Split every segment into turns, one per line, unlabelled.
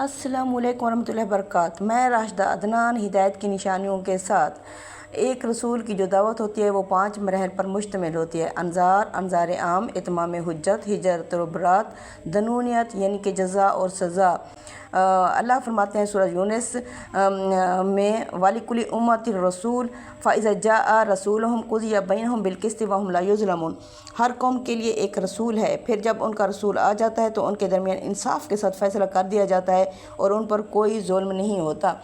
السلام علیکم ورحمۃ اللہ وبرکاتہ۔ میں راشدہ عدنان ہدایت کی نشانیوں کے ساتھ ایک رسول کی جو دعوت ہوتی ہے وہ 5 مراحل پر مشتمل ہوتی ہے: انذار عام، اتمام حجت، ہجرت و برات، دنونیت یعنی کہ جزا اور سزا۔ اللہ فرماتے ہیں سورہ یونس میں وَلِكُلِّ أُمَّةٍ رَسُولٌ فَإِذَا جَاءَ رَسُولُهُمْ قُضِيَ بَيْنَهُمْ بِالْقِسْطِ وَهُمْ لَا يُظْلَمُونَ۔ ہر قوم کے لیے ایک رسول ہے، پھر جب ان کا رسول آ جاتا ہے تو ان کے درمیان انصاف کے ساتھ فیصلہ کر دیا جاتا ہے اور ان پر کوئی ظلم نہیں ہوتا۔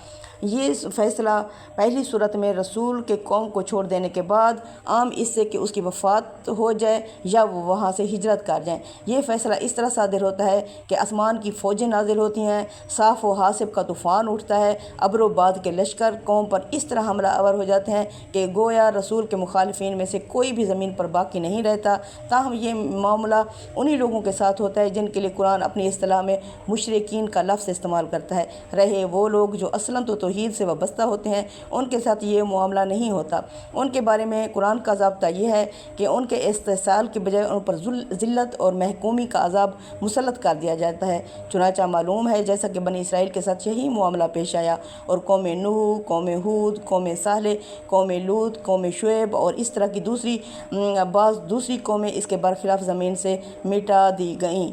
یہ فیصلہ پہلی صورت میں رسول کے قوم کو چھوڑ دینے کے بعد عام اس سے کہ اس کی وفات ہو جائے یا وہ وہاں سے ہجرت کر جائیں۔ یہ فیصلہ اس طرح صادر ہوتا ہے کہ آسمان کی فوجیں نازل ہوتی ہیں، صاف و حاسب کا طوفان اٹھتا ہے، ابر و باد کے لشکر قوم پر اس طرح حملہ آور ہو جاتے ہیں کہ گویا رسول کے مخالفین میں سے کوئی بھی زمین پر باقی نہیں رہتا۔ تاہم یہ معاملہ انہی لوگوں کے ساتھ ہوتا ہے جن کے لیے قرآن اپنی اصطلاح میں مشرکین کا لفظ استعمال کرتا ہے۔ رہے وہ لوگ جو اصلاً تو توحید سے وابستہ ہوتے ہیں، ان کے ساتھ یہ معاملہ نہیں ہوتا۔ ان کے بارے میں قرآن کا ضابطہ یہ ہے کہ ان کے استحصال کے بجائے ان پر ذلت اور محکومی کا عذاب مسلط کر دیا جاتا ہے۔ چنانچہ معلوم ہے جیسا کہ بنی اسرائیل کے ساتھ یہی معاملہ پیش آیا اور قوم نوح، قوم ہود، قوم صالح، قوم لوط، قوم شعیب اور اس طرح کی بعض دوسری قومیں اس کے برخلاف زمین سے مٹا دی گئیں۔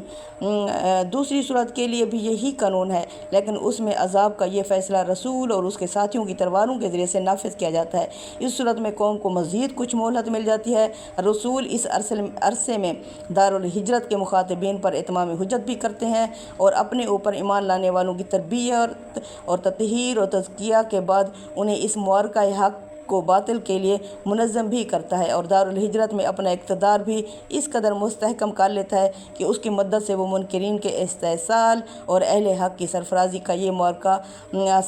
دوسری صورت کے لیے بھی یہی قانون ہے، لیکن اس میں عذاب کا یہ فیصلہ رسول اور اس کے ساتھیوں کی تلواروں کے ذریعے سے نافذ کیا جاتا ہے۔ اس صورت میں قوم کو مزید کچھ مہلت مل جاتی ہے۔ رسول اس عرصے میں دارالہجرت کے مخاطبین پر اتمام حجت بھی کرتے ہیں اور اپنے اوپر ایمان لانے والوں کی تربیت اور تطہیر اور تزکیہ کے بعد انہیں اس معرکہ حق کو باطل کے لیے منظم بھی کرتا ہے اور دارالہجرت میں اپنا اقتدار بھی اس قدر مستحکم کر لیتا ہے کہ اس کی مدد سے وہ منکرین کے استحصال اور اہل حق کی سرفرازی کا یہ معرکہ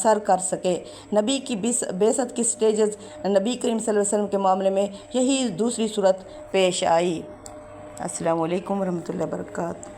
سر کر سکے۔ نبی کی بعثت کی سٹیجز نبی کریم صلی اللہ علیہ وسلم کے معاملے میں یہی دوسری صورت پیش آئی۔ السلام علیکم ورحمۃ اللہ وبرکاتہ۔